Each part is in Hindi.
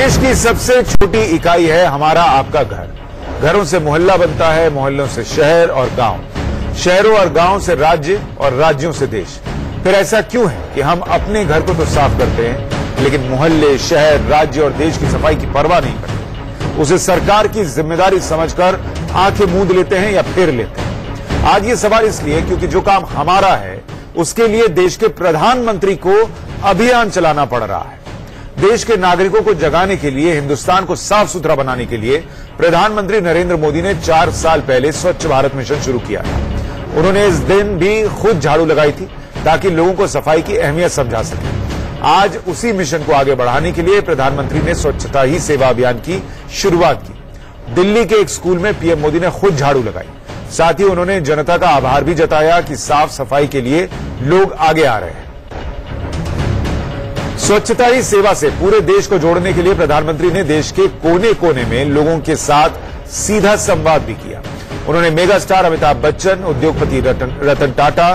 देश की सबसे छोटी इकाई है हमारा आपका घर। घरों से मोहल्ला बनता है, मोहल्लों से शहर और गांव, शहरों और गांव से राज्य और राज्यों से देश। फिर ऐसा क्यों है कि हम अपने घर को तो साफ करते हैं, लेकिन मोहल्ले, शहर, राज्य और देश की सफाई की परवाह नहीं करते? उसे सरकार की जिम्मेदारी समझकर आंखें मूंद लेते हैं या फेर लेते हैं? आज ये सवाल इसलिए क्योंकि जो काम हमारा है उसके लिए देश के प्रधानमंत्री को अभियान चलाना पड़ रहा है। देश के नागरिकों को जगाने के लिए, हिंदुस्तान को साफ सुथरा बनाने के लिए प्रधानमंत्री नरेंद्र मोदी ने 4 साल पहले स्वच्छ भारत मिशन शुरू किया था। उन्होंने इस दिन भी खुद झाड़ू लगाई थी ताकि लोगों को सफाई की अहमियत समझा सके। आज उसी मिशन को आगे बढ़ाने के लिए प्रधानमंत्री ने स्वच्छता ही सेवा अभियान की शुरुआत की। दिल्ली के एक स्कूल में पीएम मोदी ने खुद झाड़ू लगाई। साथ ही उन्होंने जनता का आभार भी जताया कि साफ सफाई के लिए लोग आगे आ रहे हैं। स्वच्छता ही सेवा से पूरे देश को जोड़ने के लिए प्रधानमंत्री ने देश के कोने कोने में लोगों के साथ सीधा संवाद भी किया। उन्होंने मेगा स्टार अमिताभ बच्चन, उद्योगपति रतन टाटा,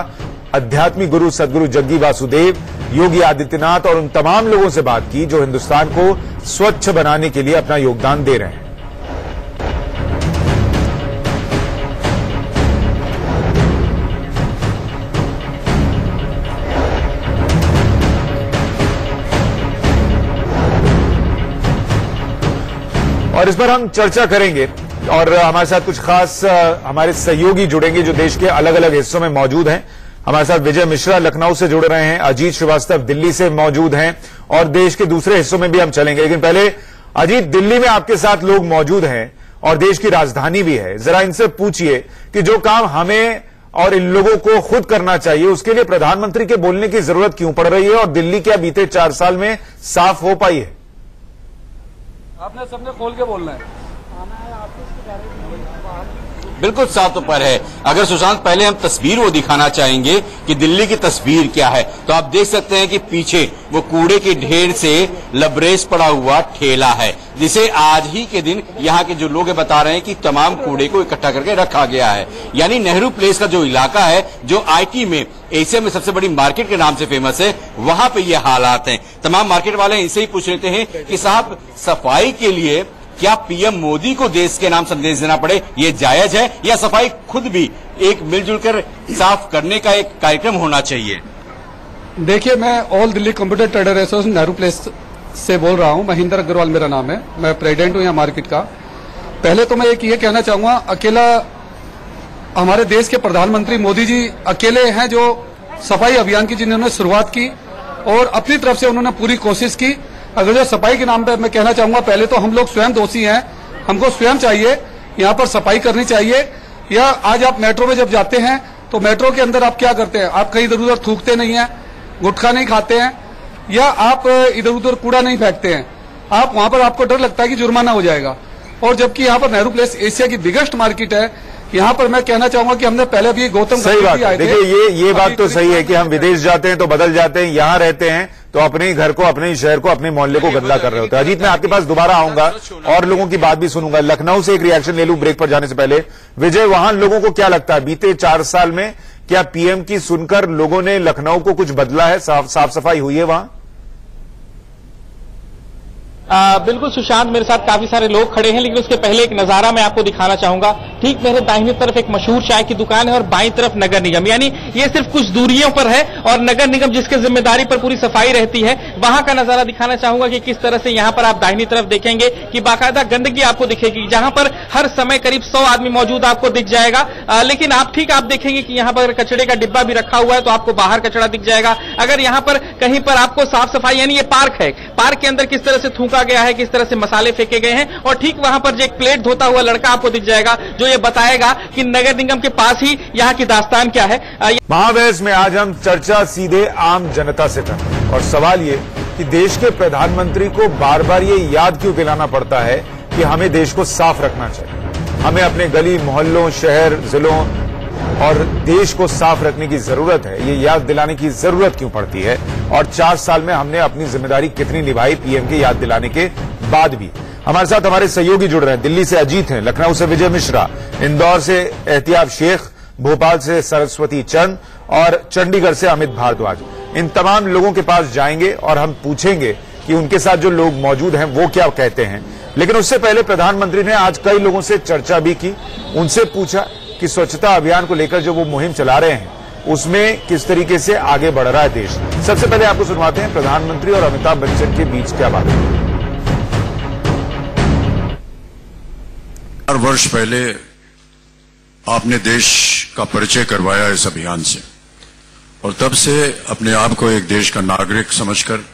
आध्यात्मिक गुरु सदगुरु जग्गी वासुदेव, योगी आदित्यनाथ और उन तमाम लोगों से बात की जो हिंदुस्तान को स्वच्छ बनाने के लिए अपना योगदान दे रहे हैं। और इस पर हम चर्चा करेंगे और हमारे साथ कुछ खास हमारे सहयोगी जुड़ेंगे जो देश के अलग अलग हिस्सों में मौजूद हैं। हमारे साथ विजय मिश्रा लखनऊ से जुड़ रहे हैं, अजीत श्रीवास्तव दिल्ली से मौजूद हैं और देश के दूसरे हिस्सों में भी हम चलेंगे। लेकिन पहले अजीत, दिल्ली में आपके साथ लोग मौजूद हैं और देश की राजधानी भी है। जरा इनसे पूछिए कि जो काम हमें और इन लोगों को खुद करना चाहिए उसके लिए प्रधानमंत्री के बोलने की जरूरत क्यों पड़ रही है और दिल्ली क्या बीते 4 साल में साफ हो पाई है? आपने सबने खोल के बोलना है। बिल्कुल साफ तो पर है। अगर सुशांत पहले हम तस्वीर वो दिखाना चाहेंगे कि दिल्ली की तस्वीर क्या है, तो आप देख सकते हैं कि पीछे वो कूड़े के ढेर से लबरेज पड़ा हुआ ठेला है, जिसे आज ही के दिन यहाँ के जो लोग बता रहे हैं कि तमाम कूड़े को इकट्ठा करके रखा गया है। यानी नेहरू प्लेस का जो इलाका है, जो आईटी में एशिया में सबसे बड़ी मार्केट के नाम से फेमस है, वहां पे ये हालात हैं। तमाम मार्केट वाले इनसे ही पूछ लेते हैं कि साहब, सफाई के लिए क्या पीएम मोदी को देश के नाम संदेश देना पड़े, ये जायज है या सफाई खुद भी एक मिलजुल कर साफ करने का एक कार्यक्रम होना चाहिए? देखिए, मैं all Delhi computer trader association Nehru place से बोल रहा हूं। महेंद्र अग्रवाल मेरा नाम है, मैं प्रेसिडेंट हूं यहाँ मार्केट का। पहले तो मैं ये कहना चाहूंगा, अकेला हमारे देश के प्रधानमंत्री मोदी जी अकेले हैं जो सफाई अभियान की जिन्होंने शुरुआत की और अपनी तरफ से उन्होंने पूरी कोशिश की। अगर जो सफाई के नाम पे मैं कहना चाहूंगा, पहले तो हम लोग स्वयं दोषी हैं। हमको स्वयं चाहिए यहाँ पर सफाई करनी चाहिए। या आज आप मेट्रो में जब जाते हैं तो मेट्रो के अंदर आप क्या करते हैं? आप कहीं इधर उधर थूकते नहीं हैं, गुटखा नहीं खाते हैं, या आप इधर उधर कूड़ा नहीं फेंकते हैं। आप वहां पर आपको डर लगता है कि जुर्माना हो जाएगा। और जबकि यहाँ पर नेहरू प्लेस एशिया की बिगेस्ट मार्केट है। यहाँ पर मैं कहना चाहूंगा कि हमने पहले भी गौतम सही बात है। देखिए, ये बात तो सही है कि हम विदेश जाते हैं तो बदल जाते हैं, यहाँ रहते हैं तो अपने ही घर को, अपने ही शहर को, अपने मोहल्ले को गंदा कर रहे होते हैं। अजीत, मैं आपके पास दोबारा आऊंगा और लोगों की बात भी सुनूंगा। लखनऊ से एक रिएक्शन ले लूं ब्रेक पर जाने से पहले। विजय, वहां लोगों को क्या लगता है, बीते 4 साल में क्या पीएम की सुनकर लोगों ने लखनऊ को कुछ बदला है? साफ सफाई हुई है वहां? बिल्कुल सुशांत, मेरे साथ काफी सारे लोग खड़े हैं, लेकिन उसके पहले एक नजारा मैं आपको दिखाना चाहूंगा। ठीक मेरे दाहिनी तरफ एक मशहूर चाय की दुकान है और बाईं तरफ नगर निगम, यानी ये सिर्फ कुछ दूरियों पर है और नगर निगम जिसके जिम्मेदारी पर पूरी सफाई रहती है, वहां का नजारा दिखाना चाहूंगा कि किस तरह से यहाँ पर आप दाहिनी तरफ देखेंगे कि बाकायदा गंदगी आपको दिखेगी, जहां पर हर समय करीब 100 आदमी मौजूद आपको दिख जाएगा। लेकिन आप देखेंगे कि यहाँ पर कचड़े का डिब्बा भी रखा हुआ है, तो आपको बाहर कचड़ा दिख जाएगा। अगर यहाँ पर कहीं पर आपको साफ सफाई, यानी ये पार्क है, पार्क के अंदर किस तरह से थूका गया है, किस तरह से मसाले फेंके गए हैं, और ठीक वहां पर जो एक प्लेट धोता हुआ लड़का आपको दिख जाएगा जो ये बताएगा कि नगर निगम के पास ही यहाँ की दास्तान क्या है। महाबहस में आज हम चर्चा सीधे आम जनता से करें और सवाल ये कि देश के प्रधानमंत्री को बार बार ये याद क्यों दिलाना पड़ता है कि हमें देश को साफ रखना चाहिए, हमें अपने गली मोहल्लों, शहर, जिलों और देश को साफ रखने की जरूरत है। ये याद दिलाने की जरूरत क्यों पड़ती है और 4 साल में हमने अपनी जिम्मेदारी कितनी निभाई पीएम के याद दिलाने के बाद भी? हमारे साथ हमारे सहयोगी जुड़ रहे हैं। दिल्ली से अजीत हैं, लखनऊ से विजय मिश्रा, इंदौर से एहतियाब शेख, भोपाल से सरस्वती चंद और चंडीगढ़ से अमित भारद्वाज। इन तमाम लोगों के पास जाएंगे और हम पूछेंगे कि उनके साथ जो लोग मौजूद हैं वो क्या कहते हैं। लेकिन उससे पहले प्रधानमंत्री ने आज कई लोगों से चर्चा भी की, उनसे पूछा कि स्वच्छता अभियान को लेकर जो वो मुहिम चला रहे हैं उसमें किस तरीके से आगे बढ़ रहा है देश। सबसे पहले आपको सुनवाते हैं प्रधानमंत्री और अमिताभ बच्चन के बीच क्या बात है। 4 वर्ष पहले आपने देश का परिचय करवाया इस अभियान से, और तब से अपने आप को एक देश का नागरिक समझकर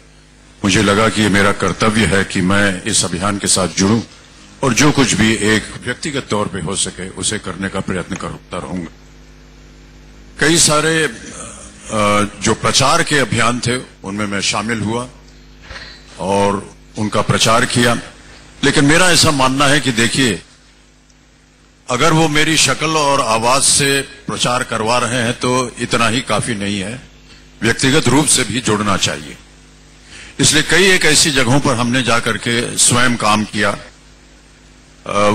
मुझे लगा कि ये मेरा कर्तव्य है कि मैं इस अभियान के साथ जुड़ूं और जो कुछ भी एक व्यक्तिगत तौर पे हो सके उसे करने का प्रयत्न करता रहूंगा। कई सारे जो प्रचार के अभियान थे उनमें मैं शामिल हुआ और उनका प्रचार किया, लेकिन मेरा ऐसा मानना है कि देखिए, अगर वो मेरी शक्ल और आवाज से प्रचार करवा रहे हैं तो इतना ही काफी नहीं है, व्यक्तिगत रूप से भी जुड़ना चाहिए। इसलिए कई एक ऐसी जगहों पर हमने जाकर के स्वयं काम किया।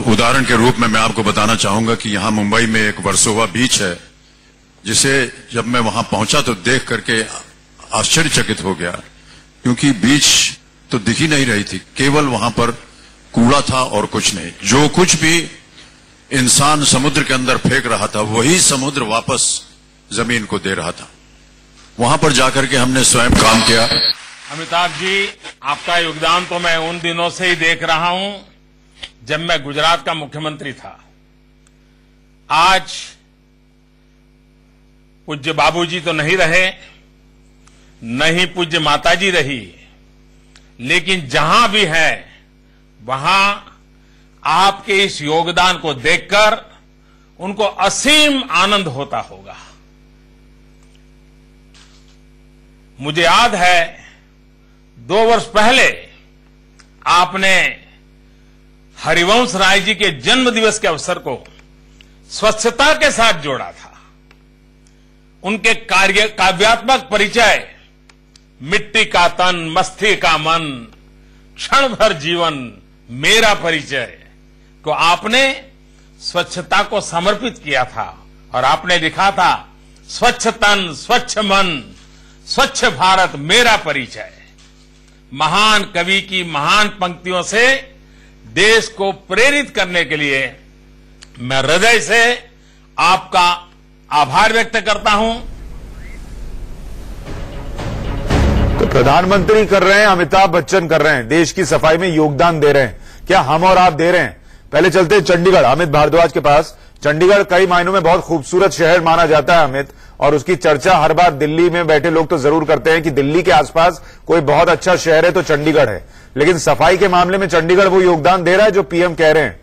उदाहरण के रूप में मैं आपको बताना चाहूंगा कि यहां मुंबई में एक वर्सोवा बीच है, जिसे जब मैं वहां पहुंचा तो देख करके आश्चर्यचकित हो गया, क्योंकि बीच तो दिख ही नहीं रही थी, केवल वहां पर कूड़ा था और कुछ नहीं। जो कुछ भी इंसान समुद्र के अंदर फेंक रहा था वही समुद्र वापस जमीन को दे रहा था। वहां पर जाकर के हमने स्वयं काम किया। अमिताभ जी, आपका योगदान तो मैं उन दिनों से ही देख रहा हूं जब मैं गुजरात का मुख्यमंत्री था। आज पूज्य बाबूजी तो नहीं रहे, न ही पूज्य माताजी रही, लेकिन जहां भी है वहां आपके इस योगदान को देखकर उनको असीम आनंद होता होगा। मुझे याद है 2 वर्ष पहले आपने हरिवंश राय जी के जन्म दिवस के अवसर को स्वच्छता के साथ जोड़ा था। उनके काव्यात्मक परिचय मिट्टी का तन, मस्ती का मन, क्षण भर जीवन, मेरा परिचय को आपने स्वच्छता को समर्पित किया था और आपने लिखा था, स्वच्छ तन, स्वच्छ मन, स्वच्छ भारत मेरा परिचय। महान कवि की महान पंक्तियों से देश को प्रेरित करने के लिए मैं हृदय से आपका आभार व्यक्त करता हूं। तो प्रधानमंत्री कर रहे हैं, अमिताभ बच्चन कर रहे हैं, देश की सफाई में योगदान दे रहे हैं। क्या हम और आप दे रहे हैं? पहले चलते हैं चंडीगढ़, अमित भारद्वाज के पास। चंडीगढ़ कई मायनों में बहुत खूबसूरत शहर माना जाता है अमित, और उसकी चर्चा हर बार दिल्ली में बैठे लोग तो जरूर करते हैं कि दिल्ली के आसपास कोई बहुत अच्छा शहर है तो चंडीगढ़ है। लेकिन सफाई के मामले में चंडीगढ़ वो योगदान दे रहा है जो पीएम कह रहे हैं?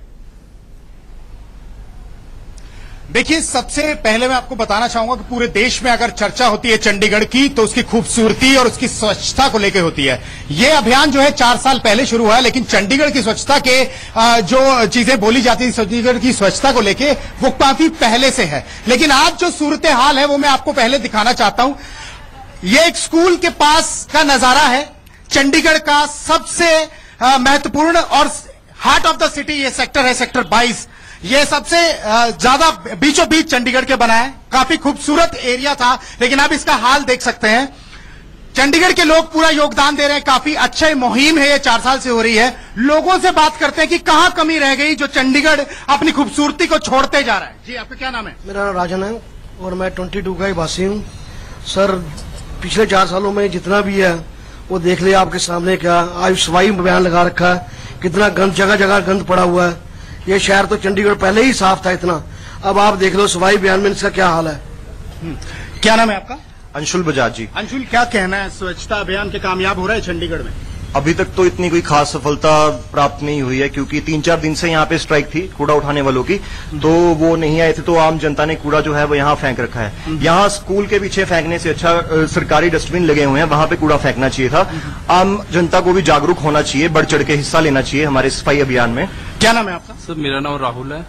देखिए, सबसे पहले मैं आपको बताना चाहूंगा कि पूरे देश में अगर चर्चा होती है चंडीगढ़ की तो उसकी खूबसूरती और उसकी स्वच्छता को लेकर होती है। ये अभियान जो है 4 साल पहले शुरू हुआ है, लेकिन चंडीगढ़ की स्वच्छता के जो चीजें बोली जाती है चंडीगढ़ की स्वच्छता को लेके वो काफी पहले से है। लेकिन आज जो सूरत हाल है वो मैं आपको पहले दिखाना चाहता हूं। ये एक स्कूल के पास का नजारा है, चंडीगढ़ का सबसे महत्वपूर्ण और हार्ट ऑफ द सिटी ये सेक्टर है, सेक्टर 22। ये सबसे ज्यादा बीचों बीच चंडीगढ़ के बना है, काफी खूबसूरत एरिया था, लेकिन अब इसका हाल देख सकते हैं। चंडीगढ़ के लोग पूरा योगदान दे रहे हैं, काफी अच्छा मुहिम है, ये 4 साल से हो रही है। लोगों से बात करते हैं कि कहां कमी रह गई जो चंडीगढ़ अपनी खूबसूरती को छोड़ते जा रहा है। जी, आपका क्या नाम है? मेरा नाम राजन है और मैं 22 का ही वासी हूँ। सर, पिछले 4 सालों में जितना भी है वो देख लिया आपके सामने। क्या आज सफाई अभियान लगा रखा है, कितना गंद, जगह जगह गंद पड़ा हुआ है। ये शहर तो चंडीगढ़ पहले ही साफ था इतना, अब आप देख लो सफाई अभियान में इसका क्या हाल है। क्या नाम है आपका? अंशुल बजाज जी। अंशुल, क्या कहना है, स्वच्छता अभियान के कामयाब हो रहा है चंडीगढ़ में? अभी तक तो इतनी कोई खास सफलता प्राप्त नहीं हुई है, क्योंकि 3-4 दिन से यहाँ पे स्ट्राइक थी कूड़ा उठाने वालों की, तो वो नहीं आए थे, तो आम जनता ने कूड़ा जो है वो यहाँ फेंक रखा है। यहाँ स्कूल के पीछे फेंकने से अच्छा सरकारी डस्टबिन लगे हुए हैं, वहां पे कूड़ा फेंकना चाहिए था। आम जनता को भी जागरूक होना चाहिए, बढ़ चढ़ के हिस्सा लेना चाहिए हमारे सफाई अभियान में। क्या नाम है आपका? सर, मेरा नाम राहुल है।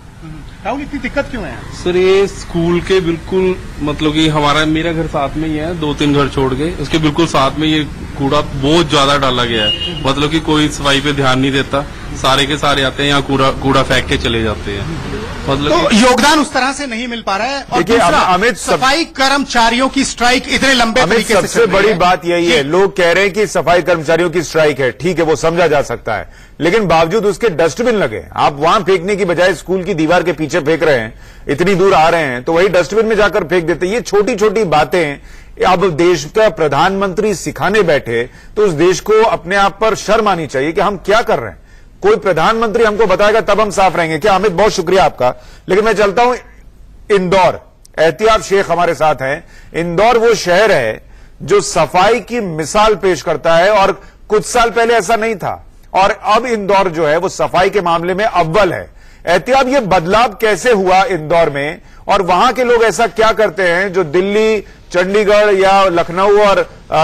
राहुल, इतनी दिक्कत क्यों है? सर, ये स्कूल के बिल्कुल मतलब कि मेरा घर साथ में ही है, 2-3 घर छोड़ के उसके बिल्कुल साथ में ये कूड़ा बहुत ज्यादा डाला गया है, मतलब कि कोई सफाई पे ध्यान नहीं देता, सारे के सारे आते हैं यहाँ कूड़ा फेंक के चले जाते हैं, मतलब तो योगदान उस तरह से नहीं मिल पा रहा है। और दूसरा, अमित, सफाई कर्मचारियों की स्ट्राइक इतने लंबे तरीके से सबसे बड़ी बात यही है, लोग कह रहे हैं कि सफाई कर्मचारियों की स्ट्राइक है, ठीक है वो समझा जा सकता है, लेकिन बावजूद उसके डस्टबिन लगे, आप वहां फेंकने की बजाय स्कूल की दीवार के पीछे फेंक रहे हैं, इतनी दूर आ रहे हैं तो वही डस्टबिन में जाकर फेंक देते। ये छोटी छोटी बातें अब देश का प्रधानमंत्री सिखाने बैठे तो उस देश को अपने आप पर शर्म आनी चाहिए कि हम क्या कर रहे हैं। कोई प्रधानमंत्री हमको बताएगा तब हम साफ रहेंगे क्या? अमित, बहुत शुक्रिया आपका, लेकिन मैं चलता हूं इंदौर। एहतियाब शेख हमारे साथ हैं। इंदौर वो शहर है जो सफाई की मिसाल पेश करता है और कुछ साल पहले ऐसा नहीं था और अब इंदौर जो है वो सफाई के मामले में अव्वल है। एहतियाब, ये बदलाव कैसे हुआ इंदौर में और वहां के लोग ऐसा क्या करते हैं जो दिल्ली, चंडीगढ़ या लखनऊ और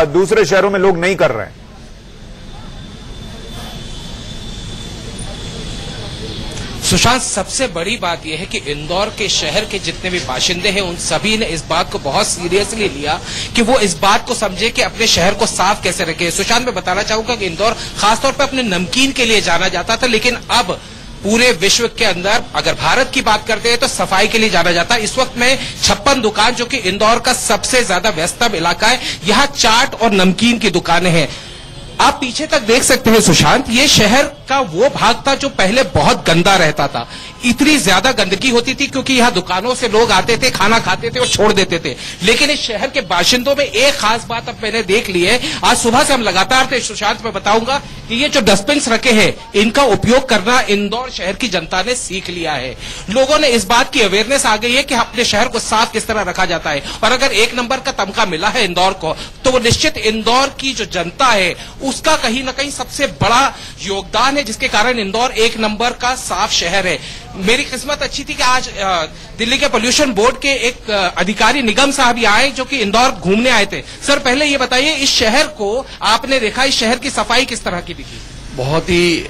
दूसरे शहरों में लोग नहीं कर रहे हैं? सुशांत, सबसे बड़ी बात यह है कि इंदौर के शहर के जितने भी बाशिंदे हैं उन सभी ने इस बात को बहुत सीरियसली लिया कि वो इस बात को समझे कि अपने शहर को साफ कैसे रखे। सुशांत, मैं बताना चाहूंगा कि इंदौर खासतौर पर अपने नमकीन के लिए जाना जाता था, लेकिन अब पूरे विश्व के अंदर अगर भारत की बात करते हैं तो सफाई के लिए जाना जाता है। इस वक्त में 56 दुकान, जो कि इंदौर का सबसे ज्यादा व्यस्तम इलाका है, यहाँ चाट और नमकीन की दुकानें हैं। आप पीछे तक देख सकते हैं सुशांत, ये शहर का वो भाग था जो पहले बहुत गंदा रहता था। इतनी ज्यादा गंदगी होती थी क्योंकि यहाँ दुकानों से लोग आते थे, खाना खाते थे और छोड़ देते थे। लेकिन इस शहर के बाशिंदों में एक खास बात अब मैंने देख ली है, आज सुबह से हम लगातार थे सुशांत, मैं बताऊंगा कि ये जो डस्टबिन रखे हैं इनका उपयोग करना इंदौर शहर की जनता ने सीख लिया है। लोगों ने इस बात की अवेयरनेस आ गई है कि अपने शहर को साफ किस तरह रखा जाता है और अगर 1 नंबर का तमगा मिला है इंदौर को तो वो निश्चित इंदौर की जो जनता है उसका कहीं ना कहीं सबसे बड़ा योगदान है, जिसके कारण इंदौर 1 नंबर का साफ शहर है। मेरी किस्मत अच्छी थी कि आज दिल्ली के पोल्यूशन बोर्ड के एक अधिकारी निगम साहब यहाँ आए जो कि इंदौर घूमने आए थे। सर, पहले ये बताइए, इस शहर को आपने देखा, इस शहर की सफाई किस तरह की दिखी? बहुत ही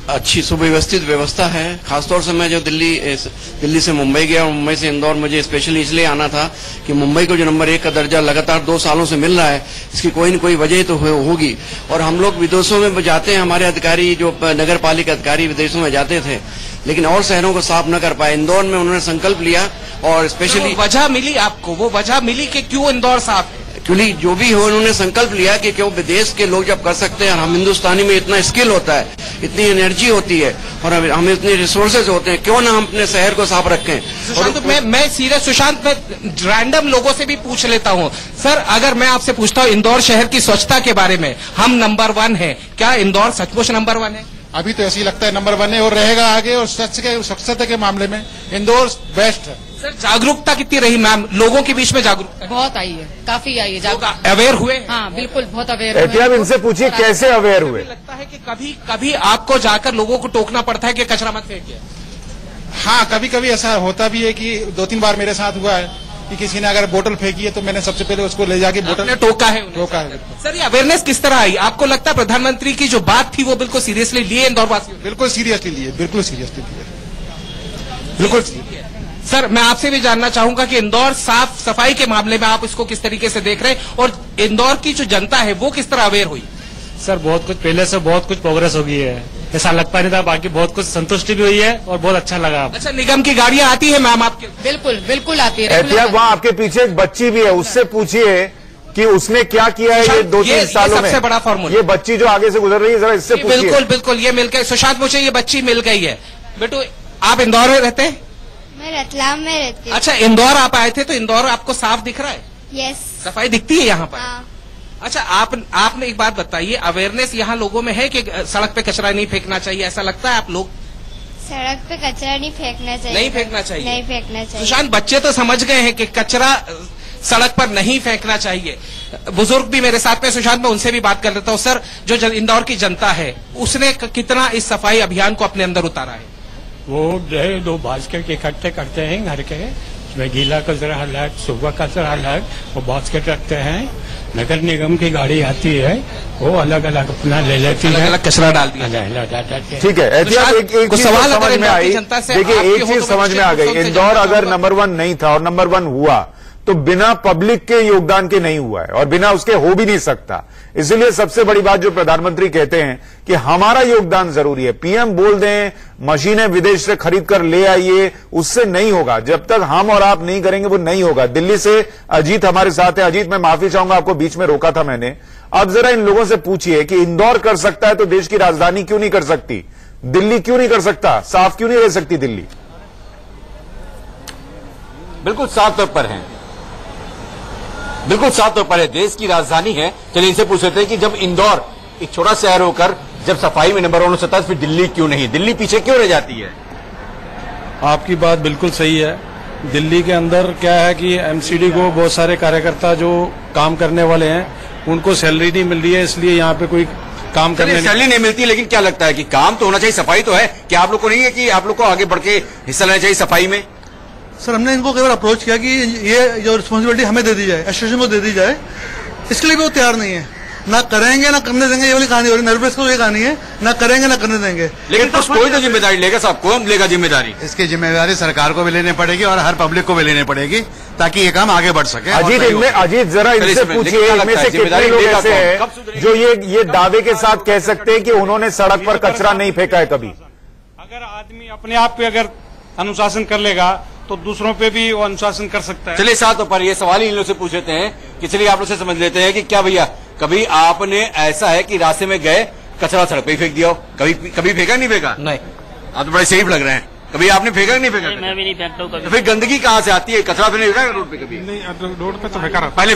अच्छी सुव्यवस्थित व्यवस्था है। खासतौर से मैं जो दिल्ली से मुंबई गया और मुंबई से इंदौर मुझे स्पेशली इसलिए आना था कि मुंबई को जो नंबर 1 का दर्जा लगातार 2 सालों से मिल रहा है, इसकी कोई न कोई वजह तो होगी। और हम लोग विदेशों में जाते हैं, हमारे अधिकारी जो नगर पालिका अधिकारी विदेशों में जाते थे लेकिन और शहरों को साफ न कर पाए। इंदौर में उन्होंने संकल्प लिया और स्पेशली वजह मिली आपको, वो वजह मिली कि क्यों इंदौर साफ है? एक्चुअली जो भी हो, उन्होंने संकल्प लिया कि क्यों विदेश के लोग जब कर सकते हैं और हम हिंदुस्तानी में इतना स्किल होता है, इतनी एनर्जी होती है और हमें इतने रिसोर्सेज होते हैं, क्यों ना हम अपने शहर को साफ रखें। सुशांत, मैं सीरियस सुशांत, मैं रैंडम लोगों से भी पूछ लेता हूं। सर, अगर मैं आपसे पूछता हूं इंदौर शहर की स्वच्छता के बारे में, हम नंबर 1 है, क्या इंदौर सचमुच नंबर 1 है? अभी तो ऐसे ही लगता है नंबर 1 है और रहेगा आगे। और स्वच्छता के मामले में इंदौर बेस्ट है। सर, जागरूकता कितनी रही मैम, लोगों के बीच में जागरूकता? बहुत आई है, काफी आई है, अवेयर हुए? हाँ बिल्कुल, बहुत अवेयर हुए। अब इनसे पूछिए कैसे अवेयर हुए? लगता है कि कभी कभी आपको जाकर लोगों को टोकना पड़ता है कि कचरा मत फेंकिए। हाँ, कभी कभी ऐसा होता भी है कि 2-3 बार मेरे साथ हुआ है कि किसी ने अगर बोतल फेंकी है तो मैंने सबसे पहले उसको ले जाके बोतल टोका है। सर, ये अवेयरनेस किस तरह आई? आपको लगता है प्रधानमंत्री की जो बात थी वो बिल्कुल सीरियसली लिए इंदौर वासियों? बिल्कुल सीरियसली लिए, बिल्कुल सीरियसली लिए, बिल्कुल। सर, मैं आपसे भी जानना चाहूंगा कि इंदौर साफ सफाई के मामले में आप इसको किस तरीके से देख रहे हैं और इंदौर की जो जनता है वो किस तरह अवेयर हुई? सर, बहुत कुछ पहले से बहुत कुछ प्रोग्रेस हो गई है, ऐसा लगता नहीं था, बाकी बहुत कुछ संतुष्टि भी हुई है और बहुत अच्छा लगा। अच्छा, निगम की गाड़ियां आती है मैम आपके? बिल्कुल बिल्कुल आती है। वहाँ आपके पीछे एक बच्ची भी है, उससे पूछिए कि उसने क्या किया है ये 2-3 सालों में। सबसे बड़ा फॉर्मूला, ये बच्ची जो आगे से गुजर रही है, जरा इससे पूछिए। बिल्कुल बिल्कुल, ये मिलकर सुशांत, मुझे ये बच्ची मिल गई है। बेटू, आप इंदौर में रहते हैं? मैं रतलाम में रहती हूँ। अच्छा, इंदौर आप आए थे तो इंदौर आपको साफ दिख रहा है? यस। सफाई दिखती है यहाँ पर? हाँ। अच्छा, आपने एक बात बताइए, अवेयरनेस यहाँ लोगों में है कि सड़क पे कचरा नहीं फेंकना चाहिए, ऐसा लगता है आप लोग? सड़क पे कचरा नहीं फेंकना चाहिए। नहीं फेंकना चाहिए? नहीं फेंकना चाहिए। सुशांत, बच्चे तो समझ गए हैं कि कचरा सड़क पर नहीं फेंकना चाहिए। बुजुर्ग भी मेरे साथ में, सुशांत, मैं उनसे भी बात कर लेता हूँ। सर, जो इंदौर की जनता है उसने कितना इस सफाई अभियान को अपने अंदर उतारा है? वो जो है 2 बास्केट इकट्ठे करते हैं घर के, उसमें गीला कचरा अलग, सूखा कचरा अलग, वो बास्केट रखते हैं। नगर निगम की गाड़ी आती है, वो अलग अलग अपना ले लेती है, अलग कचरा डालती है। ठीक है, एक सवाल समझ में आई। देखिए, एक चीज समझ में आ गई, इंदौर अगर नंबर 1 नहीं था और नंबर 1 हुआ तो बिना पब्लिक के योगदान के नहीं हुआ है और बिना उसके हो भी नहीं सकता। इसलिए सबसे बड़ी बात जो प्रधानमंत्री कहते हैं कि हमारा योगदान जरूरी है। पीएम बोल दें मशीनें विदेश से खरीद कर ले आइए, उससे नहीं होगा। जब तक हम और आप नहीं करेंगे वो नहीं होगा। दिल्ली से अजीत हमारे साथ है। अजीत, मैं माफी चाहूंगा, आपको बीच में रोका था मैंने। अब जरा इन लोगों से पूछिए कि इंदौर कर सकता है तो देश की राजधानी क्यों नहीं कर सकती? दिल्ली क्यों नहीं कर सकता? साफ क्यों नहीं रह सकती दिल्ली? बिल्कुल साफ तौर पर है, बिल्कुल साफ तौर पर है, देश की राजधानी है। चलिए इनसे पूछ लेते हैं कि जब इंदौर एक छोटा शहर होकर जब सफाई में नंबर 1 हो सकता है, फिर दिल्ली क्यों नहीं? दिल्ली पीछे क्यों रह जाती है? आपकी बात बिल्कुल सही है। दिल्ली के अंदर क्या है कि एमसीडी को बहुत सारे कार्यकर्ता जो काम करने वाले हैं उनको सैलरी नहीं मिल रही है, इसलिए यहाँ पे कोई काम करने सैलरी नहीं मिलती। लेकिन क्या लगता है कि काम तो होना चाहिए, सफाई तो है, क्या आप लोग को नहीं है कि आप लोग को आगे बढ़ के हिस्सा लेना चाहिए सफाई में? सर, हमने इनको कई बार अप्रोच किया कि ये जो रिस्पॉन्सिबिलिटी हमें दे दी जाए, एसोसिएशन को दे दी जाए, इसके लिए भी वो तैयार नहीं है। ना करेंगे ना करने देंगे, ये वाली कहानी हो रही है। नर्वस को ये कहानी है, ना करेंगे ना करने देंगे। लेकिन तो कोई तो जिम्मेदारी लेगा साहब, कौन लेगा जिम्मेदारी? इसकी जिम्मेदारी सरकार को भी लेनी पड़ेगी और हर पब्लिक को भी लेनी पड़ेगी ताकि ये काम आगे बढ़ सके। अजीत जरा इनसे पूछिए, इनमें से कितने लोग ऐसे हैं जो ये दावे के साथ कह सकते हैं कि उन्होंने सड़क पर कचरा नहीं फेंका है कभी? अगर आदमी अपने आप पे अगर अनुशासन कर लेगा तो दूसरों पे भी वो अनुशासन कर सकता है। चलिए साथ पर ये सवाल ही इन लोग से पूछ लेते हैं कि चलिए आप लोग से समझ लेते हैं कि क्या भैया कभी आपने ऐसा है कि रास्ते में गए कचरा सड़क पे ही फेंक दिया हो? कभी फेंका नहीं फेंका? नहीं। आप तो बड़े सेफ लग रहे हैं। कभी आपने फेंका नहीं फेंका? मैं भी नहीं फेंकता हूँ कभी। तो फिर गंदगी कहाँ से आती है? कचरा फिर नहीं फेंका रोड पे कभी? नहीं, रोड पे तो फेंका रहा। पहले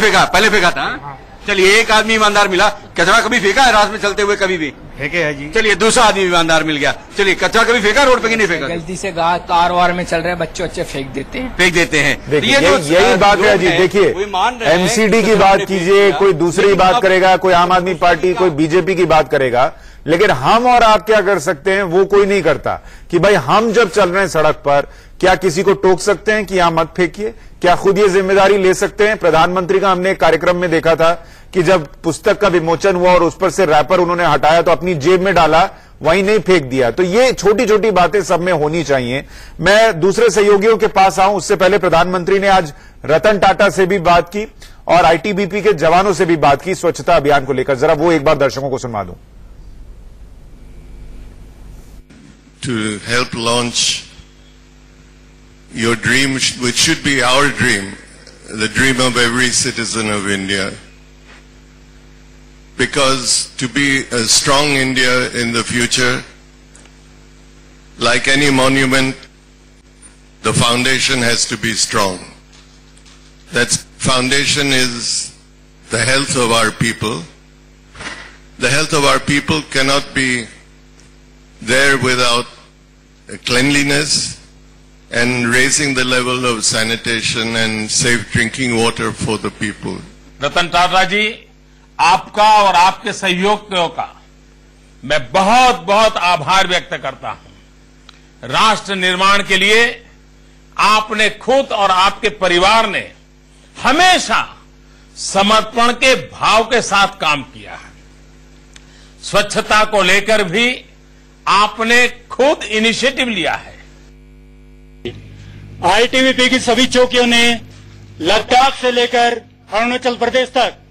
फेंका था। चलिए एक आदमी ईमानदार मिला, कचरा कभी फेंका है रास्ते में चलते हुए? कभी भी फेंके है जी। चलिए दूसरा आदमी ईमानदार मिल गया। चलिए कचरा कभी फेंका रोड पे कि नहीं फेंका? गलती से कार वार में चल रहे हैं बच्चे अच्छे फेंक देते हैं। यही बात है जी। देखिए, एमसीडी की बात कीजिए, कोई दूसरी बात करेगा, कोई आम आदमी पार्टी, कोई बीजेपी की बात करेगा, लेकिन हम और आप क्या कर सकते हैं वो कोई नहीं करता। कि भाई हम जब चल रहे हैं सड़क पर, क्या किसी को टोक सकते हैं कि यहां मत फेंकिए? क्या खुद ये जिम्मेदारी ले सकते हैं? प्रधानमंत्री का हमने एक कार्यक्रम में देखा था कि जब पुस्तक का विमोचन हुआ और उस पर से रैपर उन्होंने हटाया तो अपनी जेब में डाला, वहीं नहीं फेंक दिया। तो ये छोटी छोटी बातें सब में होनी चाहिए। मैं दूसरे सहयोगियों के पास आऊं, उससे पहले प्रधानमंत्री ने आज रतन टाटा से भी बात की और आईटीबीपी के जवानों से भी बात की स्वच्छता अभियान को लेकर। जरा वो एक बार दर्शकों को सुनवा दूं। To help launch your dream, which should be our dream, the dream of every citizen of India. Because to be a strong India in the future, like any monument, the foundation has to be strong. That foundation is the health of our people. The health of our people cannot be there without cleanliness and raising the level of sanitation and safe drinking water for the people. Ratan Tata जी, आपका और आपके सहयोगियों का मैं बहुत बहुत आभार व्यक्त करता हूं। राष्ट्र निर्माण के लिए आपने खुद और आपके परिवार ने हमेशा समर्पण के भाव के साथ काम किया है। स्वच्छता को लेकर भी आपने खुद इनिशिएटिव लिया है। आईटीबीपी की सभी चौकियों ने लद्दाख से लेकर अरुणाचल प्रदेश तक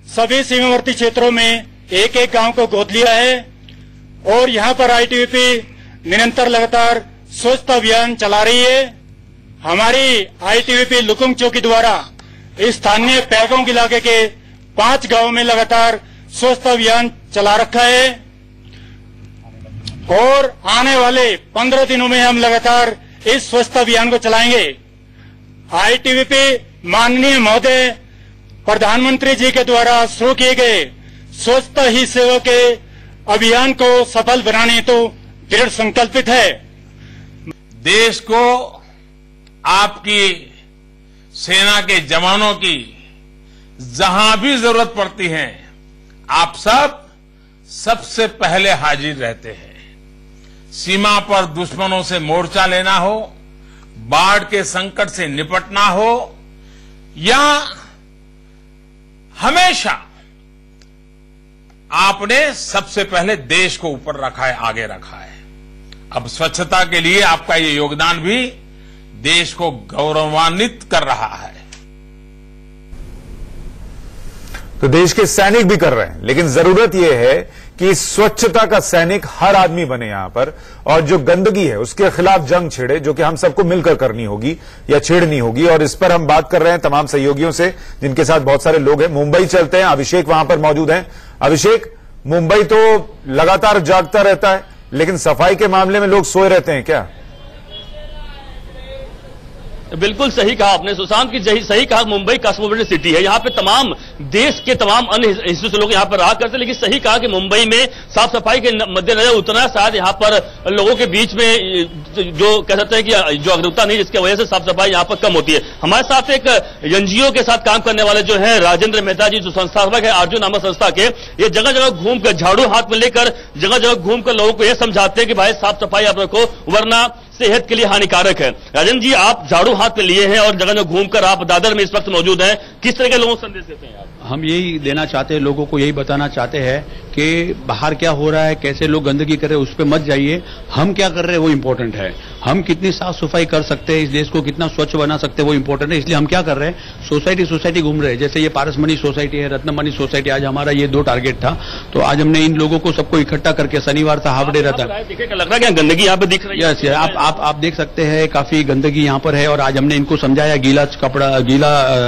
सभी सीमावर्ती क्षेत्रों में एक एक गांव को गोद लिया है और यहां पर आईटीबीपी निरंतर लगातार स्वच्छता अभियान चला रही है। हमारी आईटीबीपी लुकुंग चौकी द्वारा स्थानीय पैगोंग इलाके के 5 गांवों में लगातार स्वच्छता अभियान चला रखा है और आने वाले 15 दिनों में हम लगातार इस स्वच्छता अभियान को चलाएंगे। आईटीबीपी माननीय महोदय प्रधानमंत्री जी के द्वारा शुरू किए गए स्वच्छता ही सेवा के अभियान को सफल बनाने हेतु दृढ़ संकल्पित है। देश को आपकी सेना के जवानों की जहां भी जरूरत पड़ती है, आप सबसे पहले हाजिर रहते हैं। सीमा पर दुश्मनों से मोर्चा लेना हो, बाढ़ के संकट से निपटना हो, या हमेशा आपने सबसे पहले देश को ऊपर रखा है, आगे रखा है। अब स्वच्छता के लिए आपका ये योगदान भी देश को गौरवान्वित कर रहा है। तो देश के सैनिक भी कर रहे हैं, लेकिन जरूरत यह है कि स्वच्छता का सैनिक हर आदमी बने यहां पर, और जो गंदगी है उसके खिलाफ जंग छेड़े, जो कि हम सबको मिलकर करनी होगी या छेड़नी होगी। और इस पर हम बात कर रहे हैं तमाम सहयोगियों से, जिनके साथ बहुत सारे लोग हैं। मुंबई चलते हैं, अभिषेक वहां पर मौजूद हैं। अभिषेक, मुंबई तो लगातार जागता रहता है, लेकिन सफाई के मामले में लोग सोए रहते हैं क्या? बिल्कुल सही कहा आपने सुशांत की, सही कहा। मुंबई कॉस्मोपॉलिटन सिटी है, यहाँ पे तमाम देश के तमाम अन्य हिस्सों से लोग यहाँ पर रहा करते हैं, लेकिन सही कहा कि मुंबई में साफ सफाई के मद्देनजर उतना शायद यहाँ पर लोगों के बीच में जो कह सकते हैं कि जो जागरूकता नहीं, जिसकी वजह से साफ सफाई यहाँ पर कम होती है। हमारे साथ एक एनजीओ के साथ काम करने वाले जो है राजेंद्र मेहता जी, जो संस्थापक है आरजू नामक संस्था के, ये जगह जगह घूमकर झाड़ू हाथ में लेकर जगह जगह घूमकर लोगों को यह समझाते हैं कि भाई साफ सफाई आप रखो, वरना सेहत के लिए हानिकारक है। राजेंद्र जी, आप झाड़ू हाथ में लिए हैं और जगह जगह घूमकर आप दादर में इस वक्त मौजूद हैं, किस तरह के लोगों को संदेश देते हैं आप? हम यही देना चाहते हैं, लोगों को यही बताना चाहते हैं कि बाहर क्या हो रहा है, कैसे लोग गंदगी कर रहे हैं, उस पर मत जाइए। हम क्या कर रहे हैं वो इम्पोर्टेंट है। हम कितनी साफ सफाई कर सकते हैं, इस देश को कितना स्वच्छ बना सकते हैं वो इम्पोर्टेंट है। इसलिए हम क्या कर रहे हैं, सोसाइटी घूम रहे हैं। जैसे ये पारसमणि सोसाइटी है, रत्नमणि सोसाइटी, आज हमारा ये 2 टारगेट था, तो आज हमने इन लोगों को सबको इकट्ठा करके, शनिवार था हाफ डे रहता है, लग रहा है गंदगी यहाँ पे दिख रही है। यस, आप देख सकते हैं काफी गंदगी यहाँ पर है, और आज हमने इनको समझाया गीला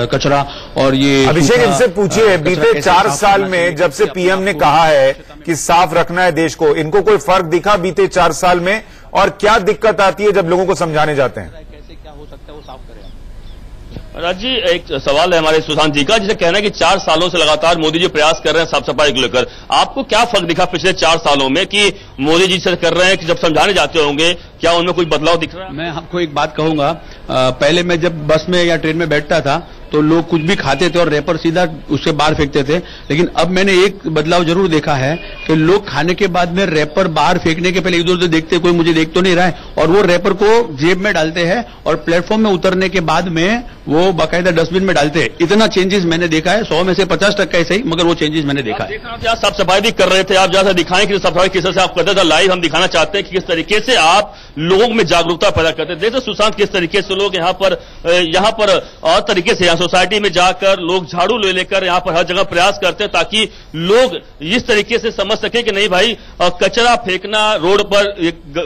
कचरा और ये। अभिषेक, इनसे पूछिए, बीते 4 साल में जब से पीएम ने कहा है कि साफ रखना है देश को, इनको कोई फर्क दिखा बीते 4 साल में? और क्या दिक्कत आती है जब लोगों को समझाने जाते हैं? कैसे क्या हो सकता है वो साफ करें। राज जी, एक सवाल है हमारे सुशांत जी का, जिसे कहना है कि 4 सालों से लगातार मोदी जी प्रयास कर रहे हैं साफ सफाई को लेकर। आपको क्या फर्क दिखा पिछले 4 सालों में कि मोदी जी से कर रहे हैं, कि जब समझाने जाते होंगे, क्या उनमें कोई बदलाव दिख रहा है? मैं आपको एक बात कहूंगा, पहले मैं जब बस में या ट्रेन में बैठता था तो लोग कुछ भी खाते थे और रैपर सीधा उससे बाहर फेंकते थे, लेकिन अब मैंने एक बदलाव जरूर देखा है कि लोग खाने के बाद में रैपर बाहर फेंकने के पहले इधर उधर देखते, कोई मुझे देख तो नहीं रहा है, और वो रैपर को जेब में डालते हैं और प्लेटफॉर्म में उतरने के बाद में वो बाकायदा डस्टबिन में डालते हैं। इतना चेंजेस मैंने देखा है, 100 में से 50% ऐसे ही, मगर वो चेंजेस मैंने देखा है। आप साफ सफाई भी कर रहे थे, आप जैसा दिखाएं कि साफ सफाई किस तरह से आप करते थे, लाइव हम दिखाना चाहते हैं कि किस तरीके से आप लोगों में जागरूकता पैदा करते थे। देखो सुशांत, किस तरीके से लोग यहाँ पर और तरीके से यहाँ सोसाइटी में जाकर लोग झाड़ू ले लेकर यहाँ पर हर जगह प्रयास करते हैं, ताकि लोग इस तरीके से समझ सके कि नहीं भाई, कचरा फेंकना रोड पर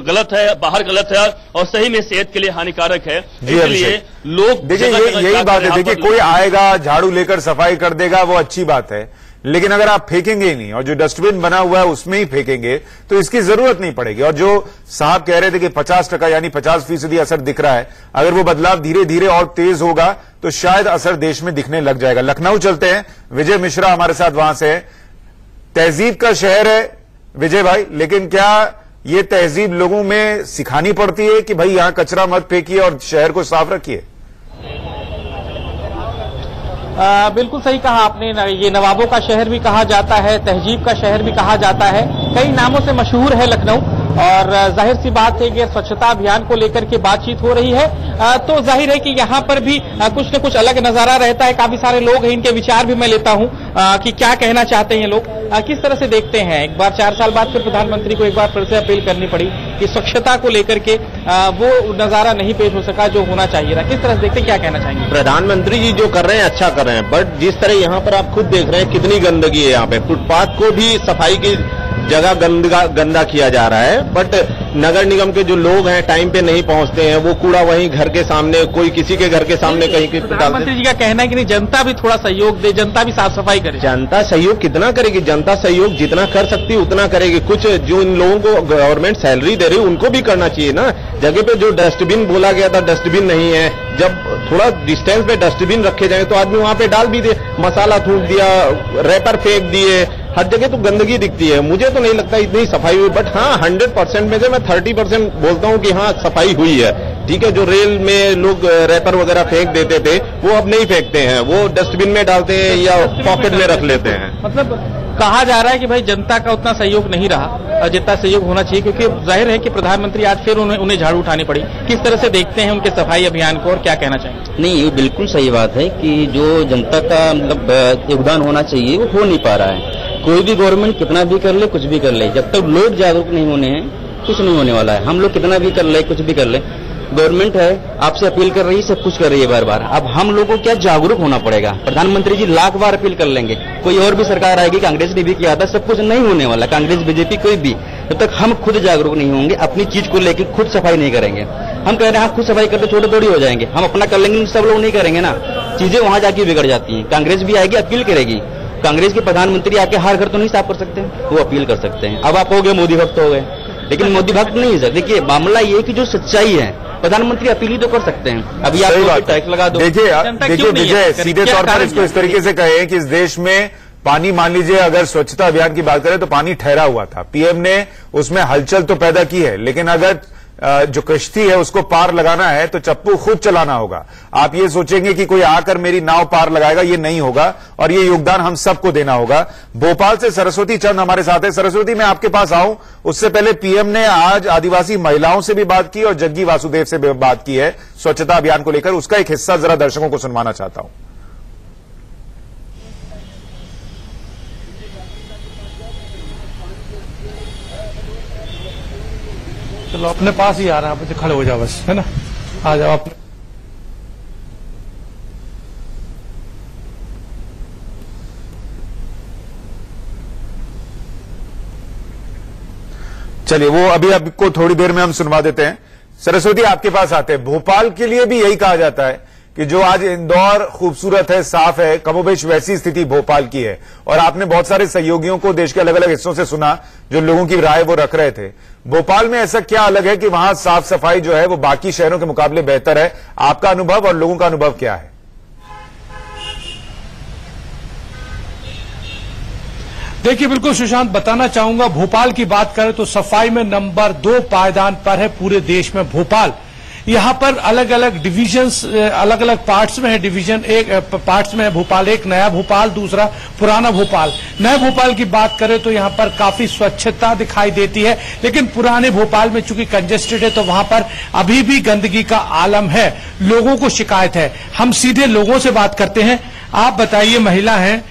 गलत है, बाहर गलत है और सही में सेहत के लिए हानिकारक है। इसलिए लोग देखिए, यही बात है। देखिए, कोई आएगा झाड़ू लेकर सफाई कर देगा, वो अच्छी बात है, लेकिन अगर आप फेंकेंगे ही नहीं और जो डस्टबिन बना हुआ है उसमें ही फेंकेंगे तो इसकी जरूरत नहीं पड़ेगी। और जो साहब कह रहे थे कि 50% यानी 50% असर दिख रहा है, अगर वो बदलाव धीरे धीरे और तेज होगा तो शायद असर देश में दिखने लग जाएगा। लखनऊ चलते हैं, विजय मिश्रा हमारे साथ वहां से है। तहजीब का शहर है विजय भाई, लेकिन क्या ये तहजीब लोगों में सिखानी पड़ती है कि भाई यहां कचरा मत फेंकिए और शहर को साफ रखिए? बिल्कुल सही कहा आपने। ये नवाबों का शहर भी कहा जाता है, तहजीब का शहर भी कहा जाता है, कई नामों से मशहूर है लखनऊ। और जाहिर सी बात है कि स्वच्छता अभियान को लेकर के बातचीत हो रही है, तो जाहिर है कि यहाँ पर भी कुछ न कुछ अलग नजारा रहता है। काफी सारे लोग हैं, इनके विचार भी मैं लेता हूँ कि क्या कहना चाहते हैं लोग, किस तरह से देखते हैं। एक बार 4 साल बाद फिर प्रधानमंत्री को एक बार फिर से अपील करनी पड़ी कि स्वच्छता को लेकर के वो नजारा नहीं पेश हो सका जो होना चाहिए था। किस तरह से देखते हैं, क्या कहना चाहेंगे? प्रधानमंत्री जी जो कर रहे हैं अच्छा कर रहे हैं, बट जिस तरह यहाँ पर आप खुद देख रहे हैं कितनी गंदगी है यहाँ पे, फुटपाथ को भी सफाई की जगह गंदा किया जा रहा है। बट नगर निगम के जो लोग हैं टाइम पे नहीं पहुंचते हैं, वो कूड़ा वहीं घर के सामने, कोई किसी के घर के सामने कहीं डालते। प्रधानमंत्री जी का कहना है कि नहीं, जनता भी थोड़ा सहयोग दे, जनता भी साफ सफाई करे। जनता सहयोग कितना करेगी? जनता सहयोग जितना कर सकती है उतना करेगी। कुछ जो इन लोगों को गवर्नमेंट सैलरी दे रही है उनको भी करना चाहिए ना। जगह पे जो डस्टबिन बोला गया था, डस्टबिन नहीं है, जब थोड़ा डिस्टेंस पे डस्टबिन रखे जाए तो आदमी वहां पे डाल भी दे। मसाला थूक दिया, रैपर फेंक दिए, हर जगह तो गंदगी दिखती है। मुझे तो नहीं लगता इतनी सफाई हुई, बट हाँ 100% में से मैं 30% बोलता हूँ कि हाँ सफाई हुई है। ठीक है, जो रेल में लोग रैपर वगैरह फेंक देते थे वो अब नहीं फेंकते हैं, वो डस्टबिन में डालते हैं या पॉकेट में रख लेते हैं। मतलब कहा जा रहा है कि भाई जनता का उतना सहयोग नहीं रहा जितना सहयोग होना चाहिए, क्योंकि जाहिर है कि प्रधानमंत्री आज फिर उन्हें झाड़ू उठानी पड़ी। किस तरह से देखते हैं उनके सफाई अभियान को और क्या कहना चाहेंगे? नहीं, ये बिल्कुल सही बात है कि जो जनता का मतलब योगदान होना चाहिए वो हो नहीं पा रहा है। कोई भी गवर्नमेंट कितना भी कर ले, कुछ भी कर ले, जब तक लोग जागरूक नहीं होने हैं कुछ नहीं होने वाला है। हम लोग कितना भी कर ले, कुछ भी कर ले, गवर्नमेंट है आपसे अपील कर रही है, सब कुछ कर रही है बार बार। अब हम लोगों को क्या जागरूक होना पड़ेगा। प्रधानमंत्री जी लाख बार अपील कर लेंगे, कोई और भी सरकार आएगी, कांग्रेस ने भी किया था, सब कुछ नहीं होने वाला, कांग्रेस बीजेपी कोई भी, जब तक हम खुद जागरूक नहीं होंगे, अपनी चीज को लेकर खुद सफाई नहीं करेंगे। हम कह रहे हैं हम खुद सफाई करते छोटे थोड़ी हो जाएंगे, हम अपना कर लेंगे, सब लोग नहीं करेंगे ना, चीजें वहां जाके बिगड़ जाती हैं। कांग्रेस भी आएगी, अपील करेगी, कांग्रेस के प्रधानमंत्री आके हर घर तो नहीं साफ कर सकते, वो अपील कर सकते हैं। अब आप हो गए मोदी भक्त हो गए, लेकिन मोदी भक्त नहीं है सर। देखिए मामला ये कि जो सच्चाई है, प्रधानमंत्री अपील ही तो कर सकते हैं। अभी आप टैक्स लगा दो। देखिए विजय, सीधे तौर पर इसको इस तरीके से कहें कि इस देश में पानी, मान लीजिए अगर स्वच्छता अभियान की बात करें तो पानी ठहरा हुआ था, पीएम ने उसमें हलचल तो पैदा की है, लेकिन अगर जो कश्ती है उसको पार लगाना है तो चप्पू खुद चलाना होगा। आप ये सोचेंगे कि कोई आकर मेरी नाव पार लगाएगा, ये नहीं होगा, और ये योगदान हम सबको देना होगा। भोपाल से सरस्वती चंद हमारे साथ है। सरस्वती, मैं आपके पास आऊं उससे पहले पीएम ने आज आदिवासी महिलाओं से भी बात की और जग्गी वासुदेव से भी बात की है स्वच्छता अभियान को लेकर, उसका एक हिस्सा जरा दर्शकों को सुनवाना चाहता हूं। चलो अपने पास ही आ रहे हैं, आप खड़े हो जाओ बस, है ना, आ जाओ आप। चलिए वो अभी आपको थोड़ी देर में हम सुनवा देते हैं। सरस्वती, आपके पास आते हैं। भोपाल के लिए भी यही कहा जाता है कि जो आज इंदौर खूबसूरत है, साफ है, कमोबेश वैसी स्थिति भोपाल की है। और आपने बहुत सारे सहयोगियों को देश के अलग अलग हिस्सों से सुना जो लोगों की राय वो रख रहे थे। भोपाल में ऐसा क्या अलग है कि वहां साफ सफाई जो है वो बाकी शहरों के मुकाबले बेहतर है? आपका अनुभव और लोगों का अनुभव क्या है? देखिए बिल्कुल सुशांत, बताना चाहूंगा, भोपाल की बात करें तो सफाई में नंबर 2 पायदान पर है पूरे देश में भोपाल। यहाँ पर अलग अलग डिविजन्स, अलग अलग पार्ट्स में है। डिवीजन एक पार्ट्स में है भोपाल, एक नया भोपाल, दूसरा पुराना भोपाल। नया भोपाल की बात करें तो यहाँ पर काफी स्वच्छता दिखाई देती है, लेकिन पुराने भोपाल में चूंकि कंजेस्टेड है तो वहां पर अभी भी गंदगी का आलम है, लोगों को शिकायत है। हम सीधे लोगों से बात करते हैं। आप बताइए, महिला हैं,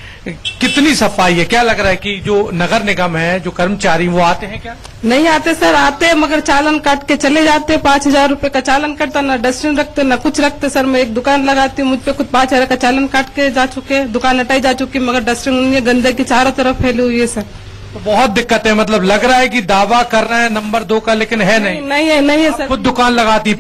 कितनी सफाई है? क्या लग रहा है कि जो नगर निगम है, जो कर्मचारी वो आते हैं क्या? नहीं आते सर, आते हैं मगर चालान काट के चले जाते। 5,000 रुपए का चालान कटता, ना डस्टबिन रखते ना कुछ रखते। सर मैं एक दुकान लगाती हूँ, मुझ पे खुद 5,000 का चालान काट के जा चुके, दुकान हटाई जा चुकी, मगर डस्टबिन नहीं है, गंदगी चारों तरफ फैली हुई है सर। तो बहुत दिक्कत है, मतलब लग रहा है कि दावा कर रहे हैं नंबर 2 का, लेकिन है नहीं। नहीं है सर। खुद दुकान लगाती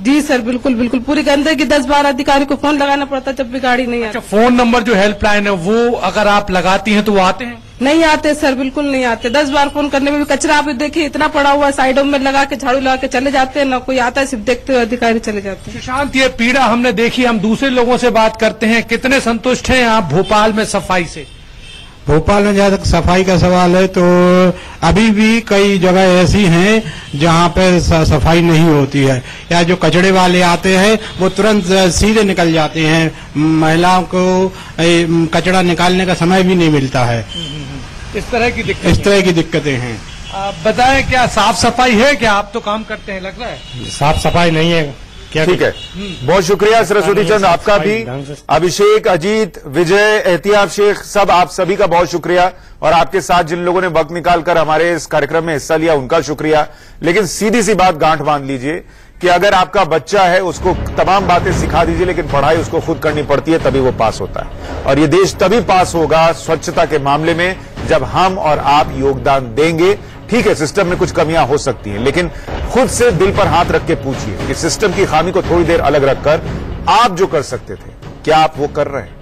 जी सर बिल्कुल बिल्कुल। पूरी गंदगी 10-12 अधिकारी को फोन लगाना पड़ता जब भी गाड़ी नहीं आती। फोन नंबर जो हेल्पलाइन है वो अगर आप लगाती हैं तो वो आते हैं? नहीं आते सर, बिल्कुल नहीं आते। 10 बार फोन करने में भी कचरा आप देखिए इतना पड़ा हुआ, साइडों में लगा के झाड़ू लगा के चले जाते हैं, ना कोई आता है, सिर्फ देखते हुए अधिकारी चले जाते हैं। सुशांत, ये पीड़ा हमने देखी। हम दूसरे लोगों से बात करते हैं। कितने संतुष्ट हैं आप भोपाल में सफाई से? भोपाल में जहाँ तक सफाई का सवाल है तो अभी भी कई जगह ऐसी हैं जहाँ पे सफाई नहीं होती है, या जो कचड़े वाले आते हैं वो तुरंत सीधे निकल जाते हैं, महिलाओं को कचड़ा निकालने का समय भी नहीं मिलता है। इस तरह की दिक्कतें हैं। आप बताएं, क्या साफ सफाई है? क्या आप तो काम करते हैं, लग रहा है साफ सफाई नहीं है क्या? ठीक है, बहुत शुक्रिया सरस्वती चंद, आपका भी। अभिषेक, अजीत, विजय, एहतियाब शेख, सब आप सभी का बहुत शुक्रिया, और आपके साथ जिन लोगों ने वक्त निकालकर हमारे इस कार्यक्रम में हिस्सा लिया उनका शुक्रिया। लेकिन सीधी सी बात गांठ बांध लीजिए कि अगर आपका बच्चा है उसको तमाम बातें सिखा दीजिए, लेकिन पढ़ाई उसको खुद करनी पड़ती है, तभी वो पास होता है। और ये देश तभी पास होगा स्वच्छता के मामले में जब हम और आप योगदान देंगे। ठीक है, सिस्टम में कुछ कमियां हो सकती हैं, लेकिन खुद से दिल पर हाथ रख के पूछिए कि सिस्टम की खामी को थोड़ी देर अलग रखकर आप जो कर सकते थे, क्या आप वो कर रहे हैं?